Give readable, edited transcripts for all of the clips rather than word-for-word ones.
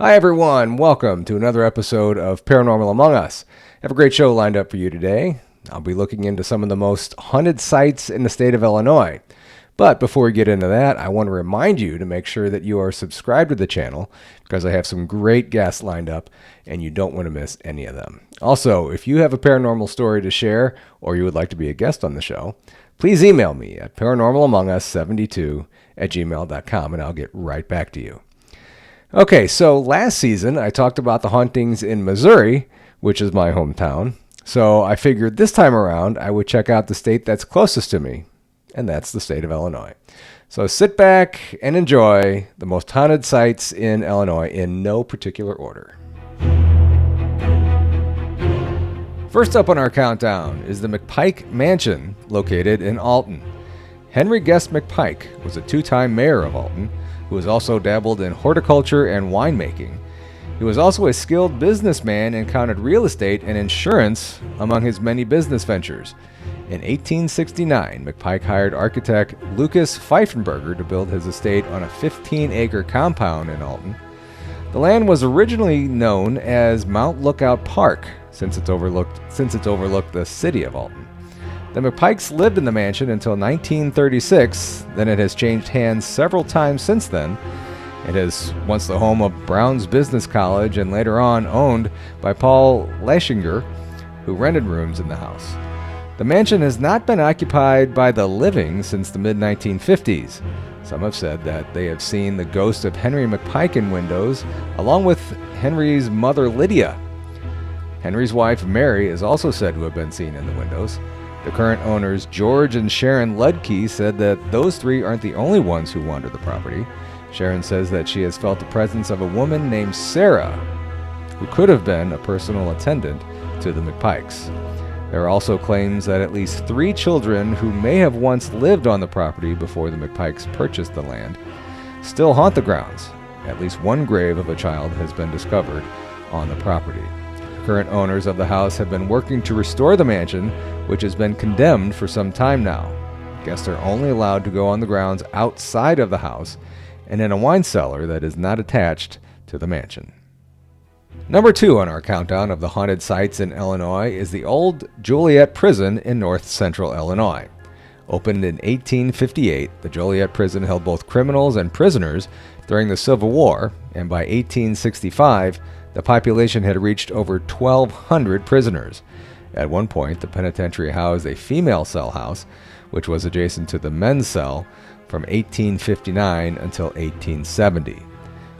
Hi everyone, welcome to another episode of Paranormal Among Us. I have a great show lined up for you today. I'll be looking into some of the most haunted sites in the state of Illinois. But before we get into that, I want to remind you to make sure that you are subscribed to the channel because I have some great guests lined up and you don't want to miss any of them. Also, if you have a paranormal story to share or you would like to be a guest on the show, please email me at paranormalamongus72@gmail.com and I'll get right back to you. Okay, so last season I talked about the hauntings in Missouri, which is my hometown. So I figured this time around I would check out the state that's closest to me, and that's the state of Illinois. So sit back and enjoy the most haunted sites in Illinois in no particular order. First up on our countdown is the McPike Mansion, located in Alton. Henry Guest McPike was a two-time mayor of Alton, who has also dabbled in horticulture and winemaking. He was also a skilled businessman and counted real estate and insurance among his many business ventures. In 1869, McPike hired architect Lucas Pfeifenberger to build his estate on a 15-acre compound in Alton. The land was originally known as Mount Lookout Park, since it's overlooked the city of Alton. The McPikes lived in the mansion until 1936, then it has changed hands several times since then. It is once the home of Brown's Business College and later on owned by Paul Laschinger, who rented rooms in the house. The mansion has not been occupied by the living since the mid-1950s. Some have said that they have seen the ghost of Henry McPike in windows, along with Henry's mother Lydia. Henry's wife Mary is also said to have been seen in the windows. The current owners, George and Sharon Ludke, said that those three aren't the only ones who wander the property. Sharon says that she has felt the presence of a woman named Sarah, who could have been a personal attendant to the McPikes. There are also claims that at least 3 children who may have once lived on the property before the McPikes purchased the land still haunt the grounds. At least one grave of a child has been discovered on the property. Current owners of the house have been working to restore the mansion, which has been condemned for some time now. Guests are only allowed to go on the grounds outside of the house and in a wine cellar that is not attached to the mansion. Number 2 on our countdown of the haunted sites in Illinois is the old Juliet Prison in north central Illinois. Opened in 1858, the Juliet Prison held both criminals and prisoners during the Civil War, and by 1865, the population had reached over 1,200 prisoners. At one point, the penitentiary housed a female cell house, which was adjacent to the men's cell from 1859 until 1870.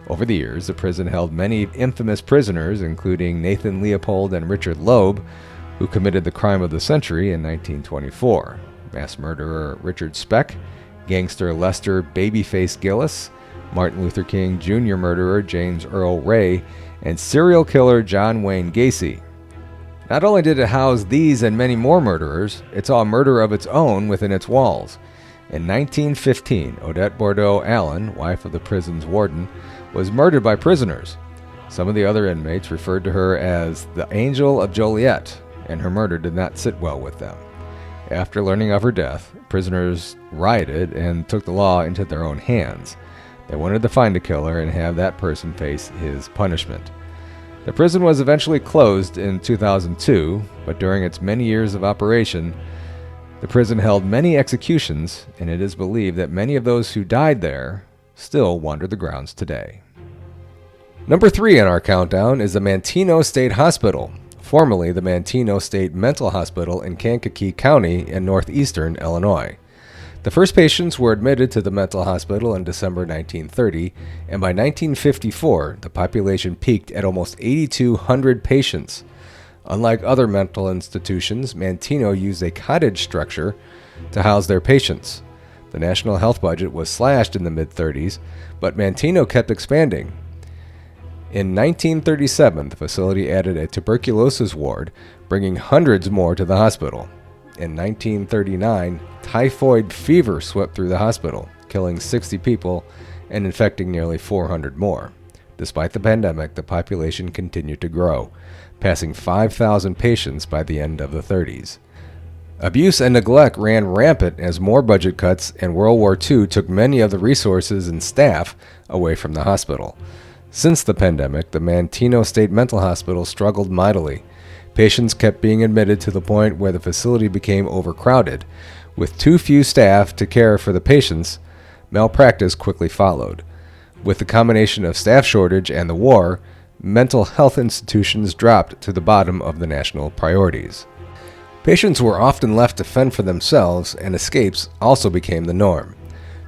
Over the years, the prison held many infamous prisoners, including Nathan Leopold and Richard Loeb, who committed the crime of the century in 1924. Mass murderer Richard Speck, gangster Lester Babyface Gillis, Martin Luther King Jr. murderer James Earl Ray, and serial killer John Wayne Gacy. Not only did it house these and many more murderers, it saw a murder of its own within its walls. In 1915, Odette Bordeaux Allen, wife of the prison's warden, was murdered by prisoners. Some of the other inmates referred to her as the Angel of Joliet, and her murder did not sit well with them. After learning of her death, prisoners rioted and took the law into their own hands. They wanted to find a killer and have that person face his punishment. The prison was eventually closed in 2002, but during its many years of operation, the prison held many executions, and it is believed that many of those who died there still wander the grounds today. Number 3 on our countdown is the Mantino State Hospital, formerly the Mantino State Mental Hospital in Kankakee County in northeastern Illinois. The first patients were admitted to the mental hospital in December 1930, and by 1954, the population peaked at almost 8,200 patients. Unlike other mental institutions, Mantino used a cottage structure to house their patients. The national health budget was slashed in the mid-30s, but Mantino kept expanding. In 1937, the facility added a tuberculosis ward, bringing hundreds more to the hospital. In 1939, typhoid fever swept through the hospital, killing 60 people and infecting nearly 400 more. Despite the pandemic, the population continued to grow, passing 5,000 patients by the end of the 30s. Abuse and neglect ran rampant as more budget cuts and World War II took many of the resources and staff away from the hospital. Since the pandemic, the Mantino State Mental Hospital struggled mightily. Patients kept being admitted to the point where the facility became overcrowded. With too few staff to care for the patients, malpractice quickly followed. With the combination of staff shortage and the war, mental health institutions dropped to the bottom of the national priorities. Patients were often left to fend for themselves, and escapes also became the norm.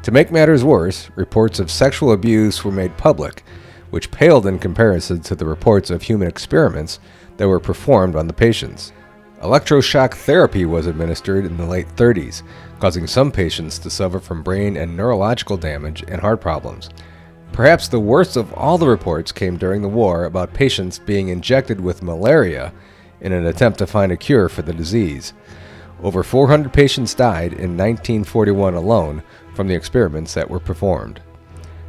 To make matters worse, reports of sexual abuse were made public, which paled in comparison to the reports of human experiments that were performed on the patients. Electroshock therapy was administered in the late 30s, causing some patients to suffer from brain and neurological damage and heart problems. Perhaps the worst of all the reports came during the war about patients being injected with malaria in an attempt to find a cure for the disease. Over 400 patients died in 1941 alone from the experiments that were performed.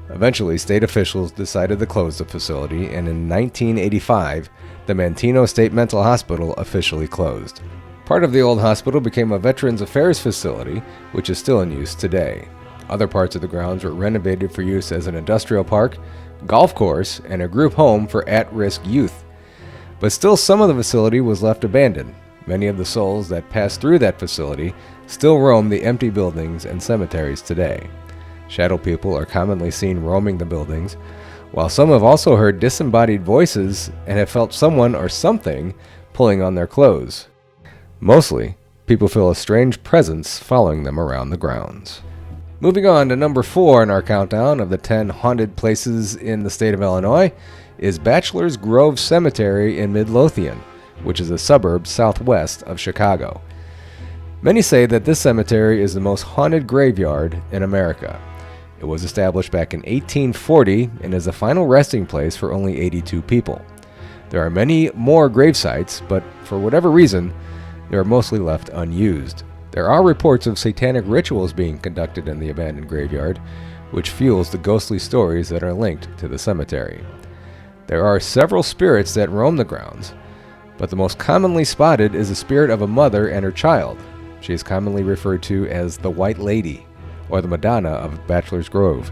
Eventually, state officials decided to close the facility, and in 1985, the Mantino State Mental Hospital officially closed. Part of the old hospital became a Veterans Affairs facility, which is still in use today. Other parts of the grounds were renovated for use as an industrial park, golf course, and a group home for at-risk youth. But still, some of the facility was left abandoned. Many of the souls that passed through that facility still roam the empty buildings and cemeteries today. Shadow people are commonly seen roaming the buildings, while some have also heard disembodied voices and have felt someone or something pulling on their clothes. Mostly, people feel a strange presence following them around the grounds. Moving on to number 4 in our countdown of the 10 haunted places in the state of Illinois is Bachelors Grove Cemetery in Midlothian, which is a suburb southwest of Chicago. Many say that this cemetery is the most haunted graveyard in America. It was established back in 1840 and is the final resting place for only 82 people. There are many more grave sites, but for whatever reason, they are mostly left unused. There are reports of satanic rituals being conducted in the abandoned graveyard, which fuels the ghostly stories that are linked to the cemetery. There are several spirits that roam the grounds, but the most commonly spotted is the spirit of a mother and her child. She is commonly referred to as the White Lady, or the Madonna of Bachelors Grove.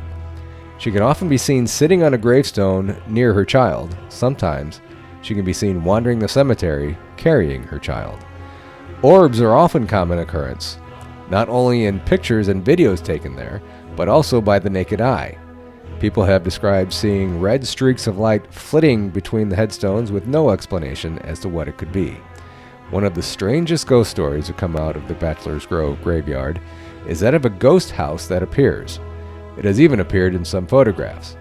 She can often be seen sitting on a gravestone near her child. Sometimes she can be seen wandering the cemetery carrying her child. Orbs are often common occurrence, not only in pictures and videos taken there, but also by the naked eye. People have described seeing red streaks of light flitting between the headstones with no explanation as to what it could be. One of the strangest ghost stories to come out of the Bachelors Grove graveyard is that of a ghost house that appears. It has even appeared in some photographs.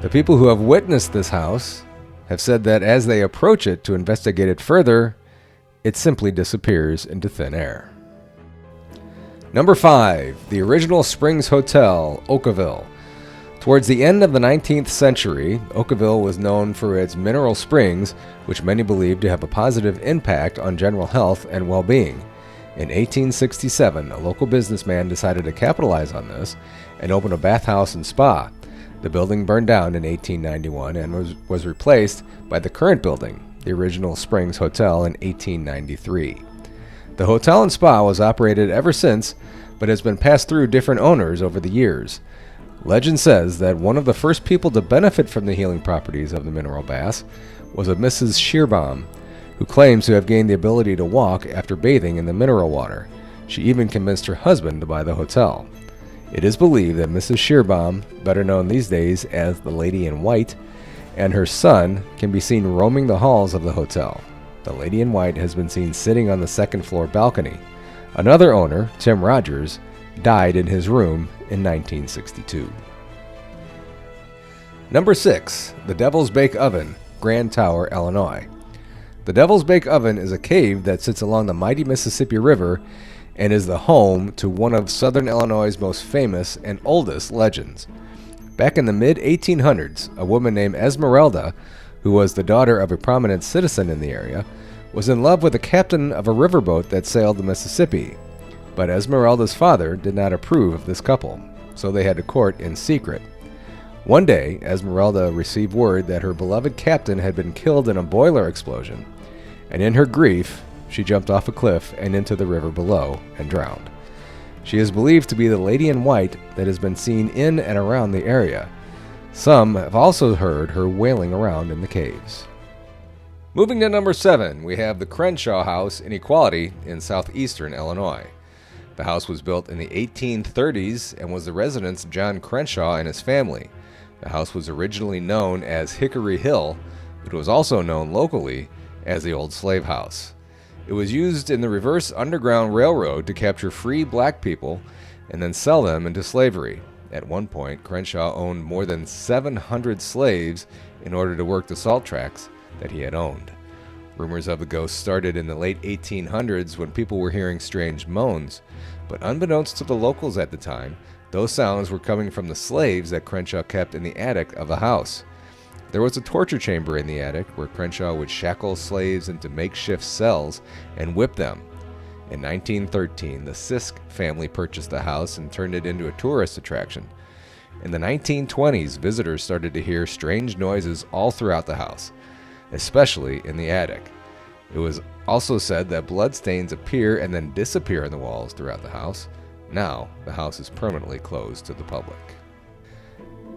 The people who have witnessed this house have said that as they approach it to investigate it further, it simply disappears into thin air. Number 5, the original Springs Hotel, Oakville. Towards the end of the 19th century, Oakville was known for its mineral springs, which many believed to have a positive impact on general health and well-being. In 1867, a local businessman decided to capitalize on this and open a bathhouse and spa. The building burned down in 1891 and was replaced by the current building, the original Springs Hotel, in 1893. The hotel and spa was operated ever since, but has been passed through different owners over the years. Legend says that one of the first people to benefit from the healing properties of the mineral baths was a Mrs. Shearbaum, who claims to have gained the ability to walk after bathing in the mineral water. She even convinced her husband to buy the hotel. It is believed that Mrs. Shearbaum, better known these days as the Lady in White, and her son can be seen roaming the halls of the hotel. The Lady in White has been seen sitting on the second-floor balcony. Another owner, Tim Rogers, died in his room in 1962. Number 6, the Devil's Bake Oven, Grand Tower, Illinois. The Devil's Bake Oven is a cave that sits along the mighty Mississippi River and is the home to one of Southern Illinois' most famous and oldest legends. Back in the mid-1800s, a woman named Esmeralda, who was the daughter of a prominent citizen in the area, was in love with the captain of a riverboat that sailed the Mississippi. But Esmeralda's father did not approve of this couple, so they had to court in secret. One day, Esmeralda received word that her beloved captain had been killed in a boiler explosion, and in her grief, she jumped off a cliff and into the river below and drowned. She is believed to be the Lady in White that has been seen in and around the area. Some have also heard her wailing around in the caves. Moving to number 7, we have the Kensaw House in Equality in southeastern Illinois. The house was built in the 1830s and was the residence of John Kensaw and his family. The house was originally known as Hickory Hill, but was also known locally as the Old Slave House. It was used in the reverse Underground Railroad to capture free black people and then sell them into slavery. At one point, Kensaw owned more than 700 slaves in order to work the salt tracks that he had owned. Rumors of the ghost started in the late 1800s when people were hearing strange moans, but unbeknownst to the locals at the time, those sounds were coming from the slaves that Kensaw kept in the attic of the house. There was a torture chamber in the attic where Kensaw would shackle slaves into makeshift cells and whip them. In 1913, the Sisk family purchased the house and turned it into a tourist attraction. In the 1920s, visitors started to hear strange noises all throughout the house, especially in the attic. It was also said that bloodstains appear and then disappear in the walls throughout the house. Now, the house is permanently closed to the public.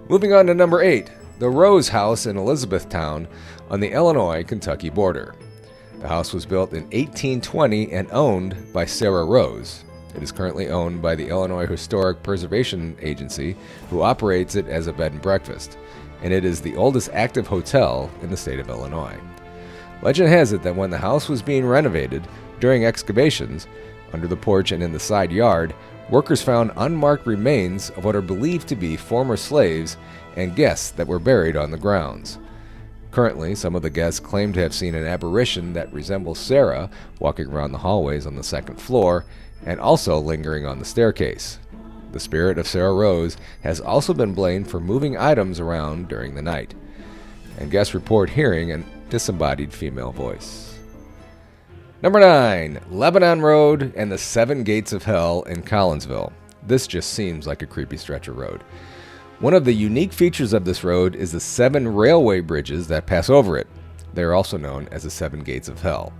Moving on to number 8, the Rose House in Elizabethtown on the Illinois-Kentucky border. The house was built in 1820 and owned by Sarah Rose. It is currently owned by the Illinois Historic Preservation Agency, who operates it as a bed and breakfast, and it is the oldest active hotel in the state of Illinois. Legend has it that when the house was being renovated, during excavations, under the porch and in the side yard, workers found unmarked remains of what are believed to be former slaves and guests that were buried on the grounds. Currently, some of the guests claim to have seen an apparition that resembles Sarah walking around the hallways on the second floor and also lingering on the staircase. The spirit of Sarah Rose has also been blamed for moving items around during the night, and guests report hearing a disembodied female voice. Number 9, Lebanon Road and the 7 Gates of Hell in Collinsville. This just seems like a creepy stretch of road. One of the unique features of this road is the 7 railway bridges that pass over it. They are also known as the 7 Gates of Hell.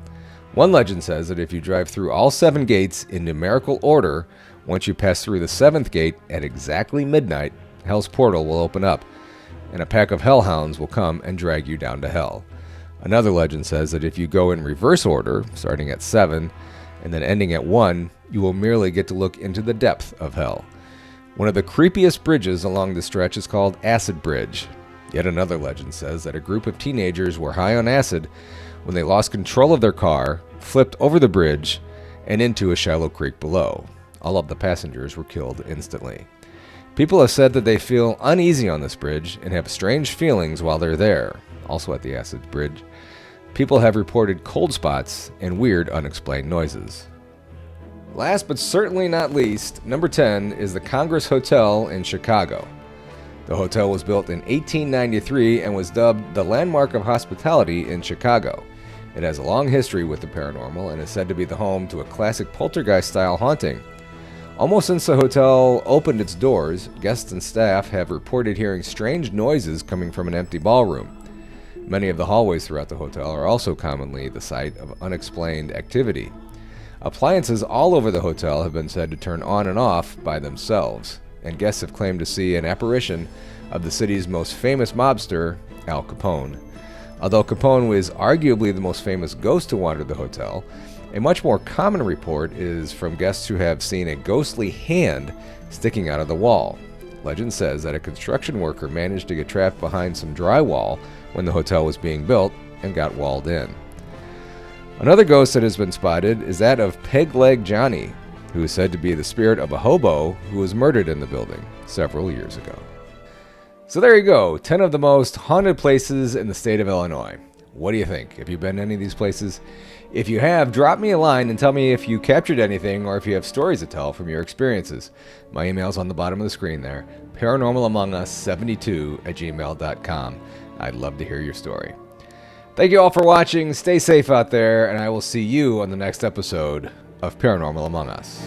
One legend says that if you drive through all 7 gates in numerical order, once you pass through the 7th gate at exactly midnight, Hell's portal will open up, and a pack of hellhounds will come and drag you down to hell. Another legend says that if you go in reverse order, starting at 7 and then ending at 1, you will merely get to look into the depth of hell. One of the creepiest bridges along the stretch is called Acid Bridge. Yet another legend says that a group of teenagers were high on acid when they lost control of their car, flipped over the bridge, and into a shallow creek below. All of the passengers were killed instantly. People have said that they feel uneasy on this bridge and have strange feelings while they're there. Also at the Acid Bridge, people have reported cold spots and weird unexplained noises. Last but certainly not least, number 10 is the Congress Hotel in Chicago. The hotel was built in 1893 and was dubbed the Landmark of Hospitality in Chicago. It has a long history with the paranormal and is said to be the home to a classic poltergeist-style haunting. Almost since the hotel opened its doors, guests and staff have reported hearing strange noises coming from an empty ballroom. Many of the hallways throughout the hotel are also commonly the site of unexplained activity. Appliances all over the hotel have been said to turn on and off by themselves, and guests have claimed to see an apparition of the city's most famous mobster, Al Capone. Although Capone was arguably the most famous ghost to wander the hotel, a much more common report is from guests who have seen a ghostly hand sticking out of the wall. Legend says that a construction worker managed to get trapped behind some drywall when the hotel was being built and got walled in. Another ghost that has been spotted is that of Peg Leg Johnny, who is said to be the spirit of a hobo who was murdered in the building several years ago. So there you go, 10 of the most haunted places in the state of Illinois. What do you think? Have you been to any of these places? If you have, drop me a line and tell me if you captured anything or if you have stories to tell from your experiences. My email's on the bottom of the screen there, paranormalamongus72@gmail.com. I'd love to hear your story. Thank you all for watching. Stay safe out there, and I will see you on the next episode of Paranormal Among Us.